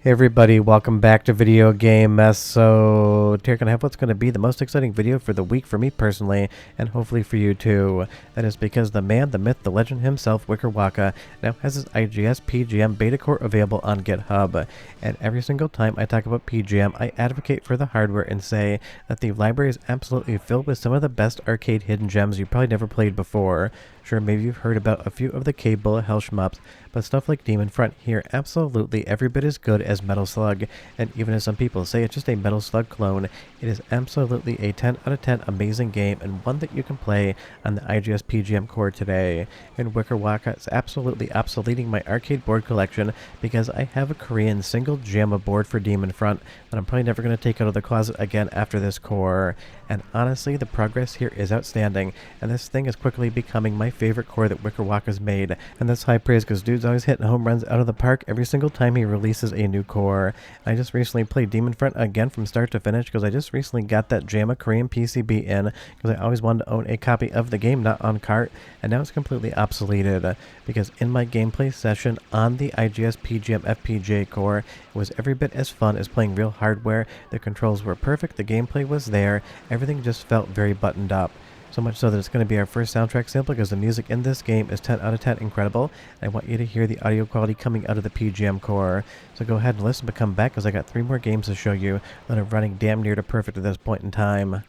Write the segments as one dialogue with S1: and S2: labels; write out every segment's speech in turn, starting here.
S1: Hey everybody, welcome back to Video Game Mess. So today we're going to have what's going to be the most exciting video for the week for me personally, and hopefully for you too. That is because the man, the myth, the legend himself, Wickerwaka, now has his IGS PGM beta core available on GitHub. And every single time I talk about PGM, I advocate for the hardware and say that the library is absolutely filled with some of the best arcade hidden gems you probably never played before. Sure, maybe you've heard about a few of the K bullet hell shmups, but stuff like Demon Front here absolutely every bit as good as Metal Slug, and even as some people say it's just a Metal Slug clone, it is absolutely a 10 out of 10 amazing game and one that you can play on the IGS PGM core today. And Wickerwaka is absolutely obsoleting my arcade board collection because I have a Korean single JAMA board for Demon Front that I'm probably never going to take out of the closet again after this core. And honestly, the progress here is outstanding, and this thing is quickly becoming my favorite core that Wickerwaka's made, and that's high praise because dude's always hitting home runs out of the park every single time he releases a new core. I just recently played Demon Front again from start to finish because I just recently got that JAMA Korean PCB in because I always wanted to own a copy of the game not on cart, and now it's completely obsoleted because in my gameplay session on the IGS PGM FPGA core, it was every bit as fun as playing real hardware. The controls were perfect, the gameplay was there, everything just felt very buttoned up. So much so that it's going to be our first soundtrack sample because the music in this game is 10 out of 10 incredible. I want you to hear the audio quality coming out of the PGM core. So go ahead and listen, but come back because I got 3 more games to show you that are running damn near to perfect at this point in time.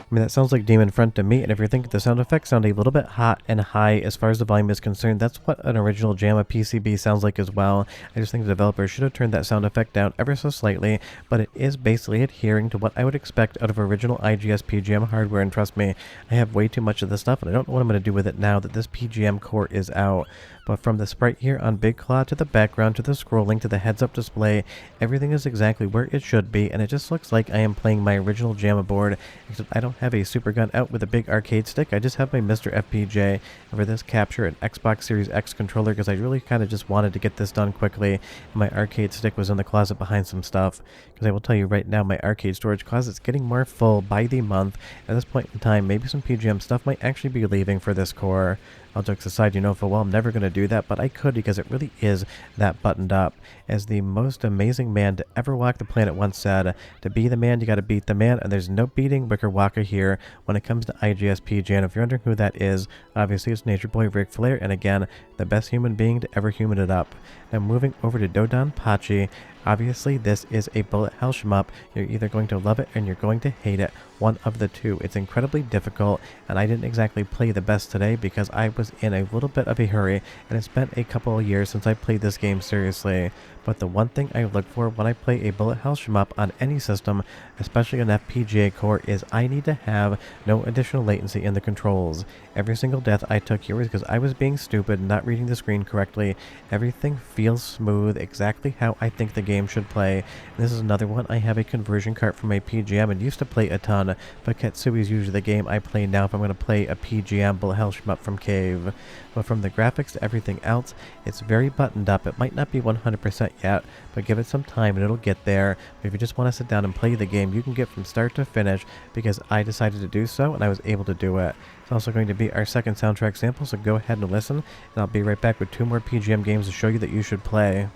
S1: I mean, that sounds like Demon Front to me, and if you're thinking the sound effects sound a little bit hot and high as far as the volume is concerned, that's what an original JAMA PCB sounds like as well. I just think the developer should have turned that sound effect down ever so slightly, but it is basically adhering to what I would expect out of original IGS PGM hardware, and trust me, I have way too much of this stuff, and I don't know what I'm going to do with it now that this PGM core is out. But from the sprite here on Big Claw to the background to the scrolling to the heads-up display, everything is exactly where it should be, and it just looks like I am playing my original JAMA board, except I don't have a super gun out with a big arcade stick. I just have my MiSTer FPGA, and for this capture an Xbox Series X controller because I really kind of just wanted to get this done quickly, and my arcade stick was in the closet behind some stuff. Because I will tell you right now, my arcade storage closet's getting more full by the month. At this point in time, maybe some PGM stuff might actually be leaving for this core. All jokes aside, you know full well I'm never going to do that, but I could because it really is that buttoned up. As the most amazing man to ever walk the planet once said, to be the man, you got to beat the man, and there's no beating Wickerwaka here when it comes to IGS PGA. And if you're wondering who that is, obviously it's Nature Boy Ric Flair, and again, the best human being to ever human it up. Now moving over to Dodon Pachi, obviously this is a bullet hell shmup. You're either going to love it and you're going to hate it, one of the two. It's incredibly difficult, and I didn't exactly play the best today because I was in a little bit of a hurry, and it's been a couple of years since I played this game seriously. But the one thing I look for when I play a bullet hell shmup on any system, especially an FPGA core, is I need to have no additional latency in the controls. Every single death I took here was because I was being stupid, not reading the screen correctly. Everything feels smooth, exactly how I think the game should play. And this is another one. I have a conversion card from a PGM and used to play a ton, but Ketsui is usually the game I play now if I'm going to play a PGM bullet hell shmup from Cave. But from the graphics to everything else, it's very buttoned up. It might not be 100% yet, but give it some time and it'll get there. But if you just want to sit down and play the game, you can get from start to finish because I decided to do so and I was able to do it. It's also going to be our second soundtrack sample, so go ahead and listen, and I'll be right back with 2 more PGM games to show you that you should play.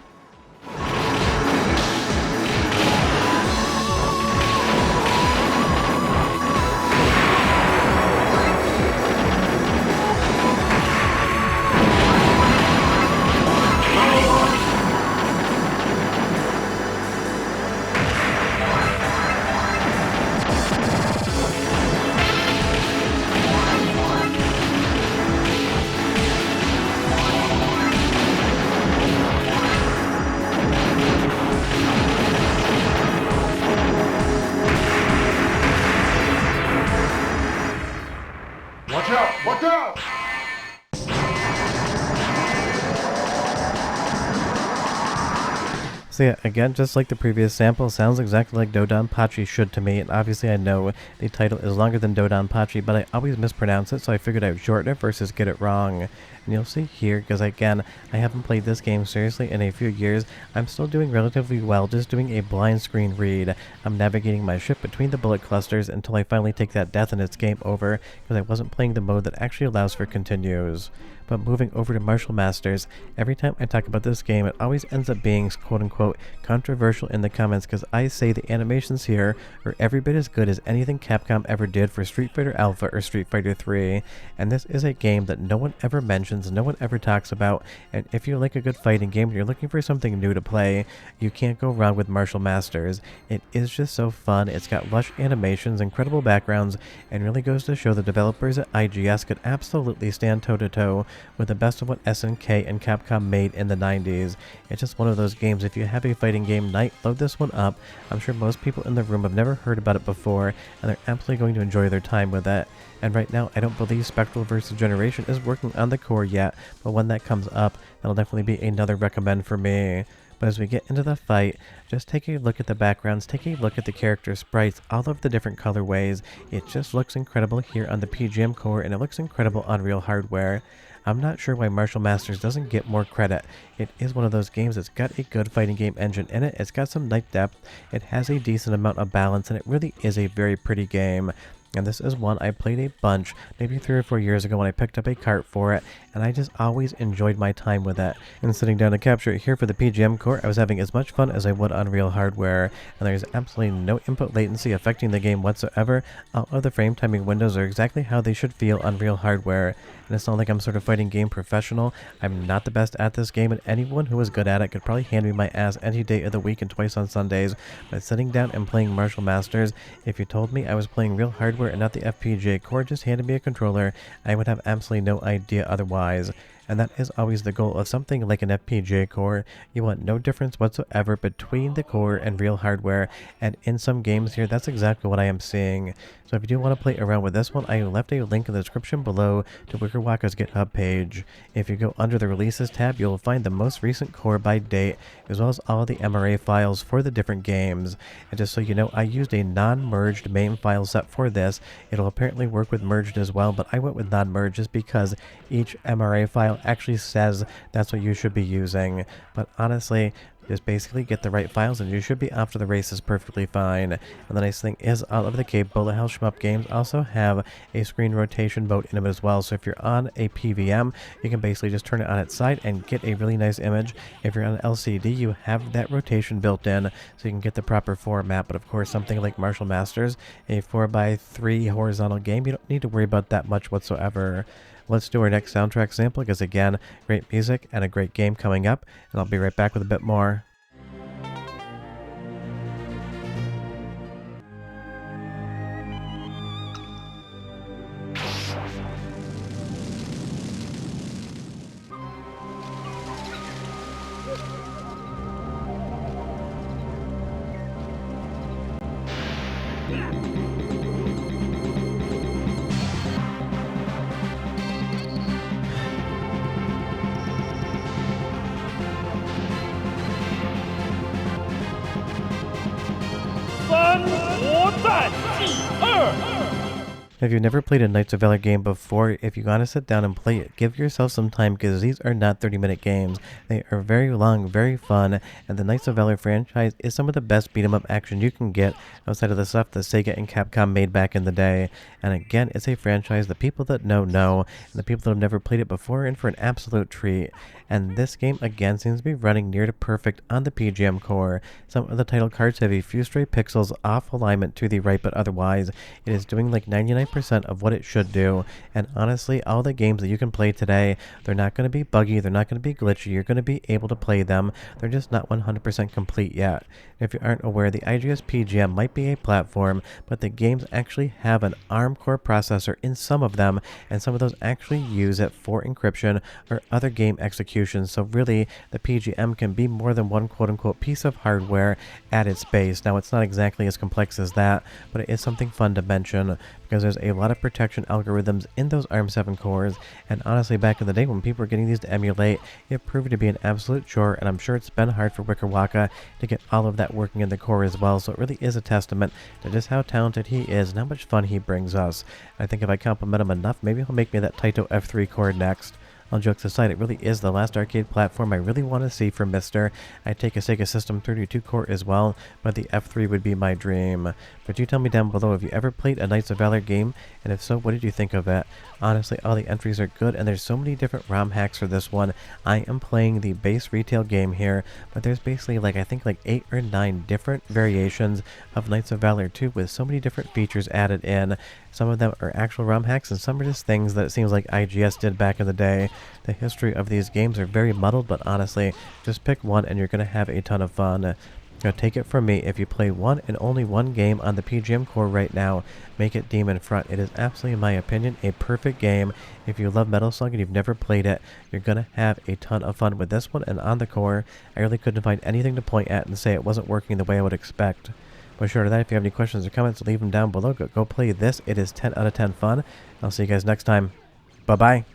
S1: So yeah, again, just like the previous sample, sounds exactly like Dodonpachi should to me, and obviously I know the title is longer than Dodonpachi, but I always mispronounce it, so I figured I would shorten it versus get it wrong. And you'll see here, because again, I haven't played this game seriously in a few years, I'm still doing relatively well, just doing a blind screen read. I'm navigating my ship between the bullet clusters until I finally take that death and it's game over, because I wasn't playing the mode that actually allows for continues. But moving over to Martial Masters, every time I talk about this game, it always ends up being quote-unquote controversial in the comments because I say the animations here are every bit as good as anything Capcom ever did for Street Fighter Alpha or Street Fighter 3, and this is a game that no one ever mentions, no one ever talks about, and if you like a good fighting game and you're looking for something new to play, you can't go wrong with Martial Masters. It is just so fun, it's got lush animations, incredible backgrounds, and really goes to show the developers at IGS could absolutely stand toe-to-toe with the best of what SNK and Capcom made in the 90s. It's just one of those games, if you have a fighting game night, load this one up. I'm sure most people in the room have never heard about it before, and they're absolutely going to enjoy their time with it. And right now, I don't believe Spectral vs. Generation is working on the core yet, but when that comes up, that'll definitely be another recommend for me. But as we get into the fight, just take a look at the backgrounds, take a look at the character sprites, all of the different colorways. It just looks incredible here on the PGM core, and it looks incredible on real hardware. I'm not sure why Martial Masters doesn't get more credit. It is one of those games that's got a good fighting game engine in it, it's got some nice depth, it has a decent amount of balance, and it really is a very pretty game. And this is one I played a bunch, maybe 3 or 4 years ago when I picked up a cart for it, and I just always enjoyed my time with it. And sitting down to capture it here for the PGM core, I was having as much fun as I would on real hardware, and there's absolutely no input latency affecting the game whatsoever. All of the frame timing windows are exactly how they should feel on real hardware. And it's not like I'm sort of fighting game professional. I'm not the best at this game, and anyone who is good at it could probably hand me my ass any day of the week and twice on Sundays. But sitting down and playing Martial Masters, if you told me I was playing real hardware and not the FPGA core, just handed me a controller, I would have absolutely no idea otherwise. And that is always the goal of something like an FPGA core. You want no difference whatsoever between the core and real hardware, and in some games here, that's exactly what I am seeing. So if you do want to play around with this one, I left a link in the description below to Wickerwaka's GitHub page. If you go under the releases tab, you'll find the most recent core by date, as well as all of the MRA files for the different games. And just so you know, I used a non-merged main file set for this. It'll apparently work with merged as well, but I went with non-merged just because each MRA file actually says that's what you should be using. But honestly, just basically get the right files and you should be off to the races perfectly fine. And the nice thing is all of the Cape Bullet Hell Shmup games also have a screen rotation mode in them as well. So if you're on a PVM, you can basically just turn it on its side and get a really nice image. If you're on an LCD, you have that rotation built in so you can get the proper format. But of course, something like Martial Masters, a 4x3 horizontal game, you don't need to worry about that much whatsoever. Let's do our next soundtrack sample because again, great music and a great game coming up, and I'll be right back with a bit more. If you've never played a Knights of Valor game before, if you want to sit down and play it, give yourself some time because these are not 30-minute games. They are very long, very fun, and the Knights of Valor franchise is some of the best beat-em-up action you can get outside of the stuff that Sega and Capcom made back in the day. And again, it's a franchise the people that know, and the people that have never played it before are in for an absolute treat. And this game again seems to be running near to perfect on the PGM core. Some of the title cards have a few stray pixels off alignment to the right, but otherwise it is doing like 99% of what it should do. And honestly, all the games that you can play today, they're not going to be buggy, they're not going to be glitchy, you're going to be able to play them, they're just not 100% complete yet. If you aren't aware, the IGS PGM might be a platform, but the games actually have an ARM core processor in some of them, and some of those actually use it for encryption or other game execution execution, so really the PGM can be more than one quote-unquote piece of hardware at its base. Now, it's not exactly as complex as that, but it is something fun to mention because there's a lot of protection algorithms in those ARM7 cores, and honestly, back in the day when people were getting these to emulate, it proved to be an absolute chore, and I'm sure it's been hard for Wickerwaka to get all of that working in the core as well, so it really is a testament to just how talented he is and how much fun he brings us. I think if I compliment him enough, maybe he'll make me that Taito F3 core next. All jokes aside, it really is the last arcade platform I really want to see from MiSTer. I'd take a Sega System 32 core as well, but the F3 would be my dream. But do tell me down below if you ever played a Knights of Valor game, and if so, what did you think of it? Honestly, all the entries are good, and there's so many different ROM hacks for this one. I am playing the base retail game here, but there's basically I think 8 or 9 different variations of Knights of Valor 2 with so many different features added in. Some of them are actual ROM hacks, and some are just things that it seems like IGS did back in the day. The history of these games are very muddled, but honestly, just pick one and you're going to have a ton of fun. Now, take it from me, if you play one and only one game on the PGM core right now, make it Demon Front. It is absolutely, in my opinion, a perfect game. If you love Metal Slug and you've never played it, you're going to have a ton of fun with this one, and on the core, I really couldn't find anything to point at and say it wasn't working the way I would expect. But short of that, if you have any questions or comments, leave them down below. Go play this. It is 10 out of 10 fun. I'll see you guys next time. Bye-bye.